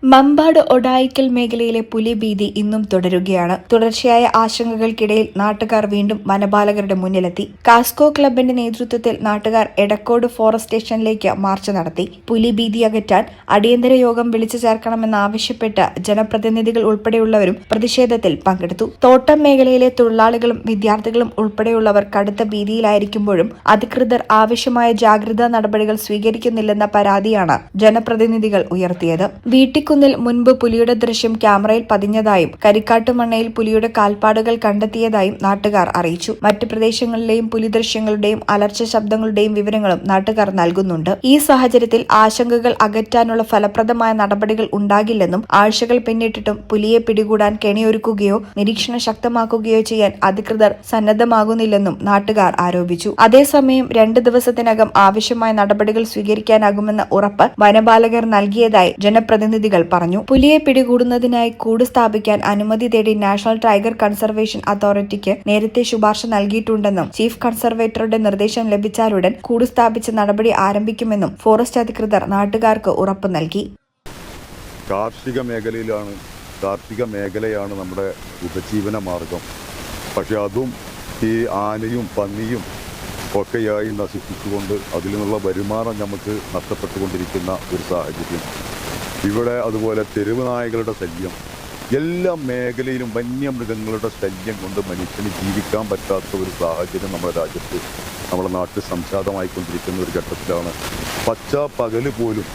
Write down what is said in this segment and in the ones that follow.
മമ്പാട് ഒടായിക്കൽ മേഖലയിലെ പുലിഭീതി ഇന്നും തുടരുകയാണ്. തുടർച്ചയായ ആശങ്കകൾക്കിടയിൽ നാട്ടുകാർ വീണ്ടും വനപാലകരുടെ മുന്നിലെത്തി. കാസ്കോ ക്ലബിന്റെ നേതൃത്വത്തിൽ നാട്ടുകാർ എടക്കോട് ഫോറസ്റ്റ് സ്റ്റേഷനിലേക്ക് മാർച്ച് നടത്തി. പുലിഭീതി അകറ്റാൻ അടിയന്തര യോഗം വിളിച്ചു ചേർക്കണമെന്നാവശ്യപ്പെട്ട് ജനപ്രതിനിധികൾ ഉൾപ്പെടെയുള്ളവരും പ്രതിഷേധത്തിൽ പങ്കെടുത്തു. തോട്ടം മേഖലയിലെ തൊഴിലാളികളും വിദ്യാർത്ഥികളും ഉൾപ്പെടെയുള്ളവർ കടുത്ത ഭീതിയിലായിരിക്കുമ്പോഴും അധികൃതർ ആവശ്യമായ ജാഗ്രതാ നടപടികൾ സ്വീകരിക്കുന്നില്ലെന്ന പരാതിയാണ് ജനപ്രതിനിധികൾ ഉയർത്തിയത്. കുന്നിൽ മുൻപ് പുലിയുടെ ദൃശ്യം ക്യാമറയിൽ പതിഞ്ഞതായും കരിക്കാട്ടുമണ്ണയിൽ പുലിയുടെ കാൽപ്പാടുകൾ കണ്ടെത്തിയതായും നാട്ടുകാർ അറിയിച്ചു. മറ്റ് പ്രദേശങ്ങളിലെയും പുലി ദൃശ്യങ്ങളുടെയും അലർച്ച ശബ്ദങ്ങളുടെയും വിവരങ്ങളും നാട്ടുകാർ നൽകുന്നുണ്ട്. ഈ സാഹചര്യത്തിൽ ആശങ്കകൾ അകറ്റാനുള്ള ഫലപ്രദമായ നടപടികൾ ഉണ്ടാകില്ലെന്നും ആഴ്ചകൾ പിന്നിട്ടിട്ടും പുലിയെ പിടികൂടാൻ കെണിയൊരുക്കുകയോ നിരീക്ഷണം ശക്തമാക്കുകയോ ചെയ്യാൻ അധികൃതർ സന്നദ്ധമാകുന്നില്ലെന്നും നാട്ടുകാർ ആരോപിച്ചു. അതേസമയം 2 ദിവസത്തിനകം ആവശ്യമായ നടപടികൾ സ്വീകരിക്കാനാകുമെന്ന ഉറപ്പ് വനപാലകർ നൽകിയതായി ജനപ്രതിനിധികൾ പറഞ്ഞു. പുലിയെ പിടികൂടുന്നതിനായി കൂട് സ്ഥാപിക്കാൻ അനുമതി തേടി നാഷണൽ ടൈഗർ കൺസർവേഷൻ അതോറിറ്റിക്ക് നേരത്തെ ശുപാർശ നൽകിയിട്ടുണ്ടെന്നും ചീഫ് കൺസർവേറ്ററുടെ നിർദ്ദേശം ലഭിച്ചാലുടൻ കൂട് സ്ഥാപിച്ച് നടപടി ആരംഭിക്കുമെന്നും ഫോറസ്റ്റ് അധികൃതർ നാട്ടുകാർക്ക് ഉറപ്പ് നൽകി. കാർഷിക മേഖലയാണ് നമ്മുടെ ഉപജീവന മാർഗം. പക്ഷെ അതും ഈ ആനയും പന്നിയും ഒക്കെയായി നശിപ്പിച്ചുകൊണ്ട് അതിൽ നിന്നുള്ള വരുമാനം നമുക്ക് നഷ്ടപ്പെട്ടുകൊണ്ടിരിക്കുന്ന ഒരു സാഹചര്യം. ഇവിടെ അതുപോലെ തെരുവ് നായകളുടെ ശല്യം, എല്ലാ മേഖലയിലും വന്യമൃഗങ്ങളുടെ ശല്യം കൊണ്ട് മനുഷ്യന് ജീവിക്കാൻ പറ്റാത്ത ഒരു സാഹചര്യം നമ്മുടെ രാജ്യത്ത്, നമ്മുടെ നാട്ടിൽ സംജാതമായിക്കൊണ്ടിരിക്കുന്ന ഒരു ഘട്ടത്തിലാണ്. പകല് പോലും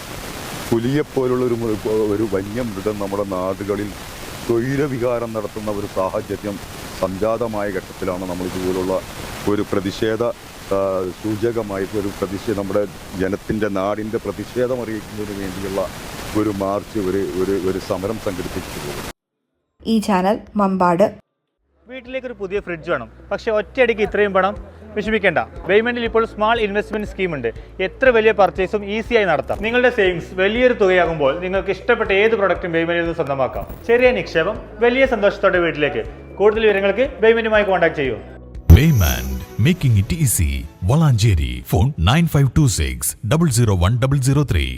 പുലിയെപ്പോലുള്ള ഒരു വന്യമൃഗം നമ്മുടെ നാടുകളിൽ സ്വൈരവിഹാരം നടത്തുന്ന ഒരു സാഹചര്യം സംജാതമായ ഘട്ടത്തിലാണ് നമ്മൾ ഇതുപോലുള്ള ഒരു പ്രതിഷേധ സൂചകമായി നമ്മുടെ ജനത്തിൻ്റെ നാടിൻ്റെ പ്രതിഷേധം അറിയിക്കുന്നതിന് വേണ്ടിയുള്ള ഒരു മാർച്ച്, ഒരു സമരം സംഘടിപ്പിച്ചിട്ടുണ്ട്. ഈ ചാനൽ മമ്പാട്. വീട്ടിലേക്കൊരു പുതിയ ഫ്രിഡ്ജ് വേണം, പക്ഷേ ഒറ്റയടിക്ക് ഇത്രയും പണം വിഷമിക്കേണ്ട. വെയ്മെന്റിൽ ഇപ്പോൾ സ്മാൾ ഇൻവെസ്റ്റ്മെന്റ് സ്കീം ഉണ്ട്. എത്ര വലിയ പർച്ചേസും ഈസിയായി നടത്താം. നിങ്ങളുടെ സേവിങ്സ് വലിയൊരു തുകയാകുമ്പോൾ നിങ്ങൾക്ക് ഇഷ്ടപ്പെട്ട ഏത് പ്രൊഡക്റ്റും വെയ്മെന്റിൽ നിന്ന് സ്വന്തമാക്കാം. ചെറിയ നിക്ഷേപം വലിയ സന്തോഷത്തോടെ വീട്ടിലേക്ക്. കൂടുതൽ വിവരങ്ങൾക്ക് വെയ്മെന്റുമായി കോൺടാക്ട് ചെയ്യൂ. Waymand, making it easy. Valanjeri. Phone 9526 001 003.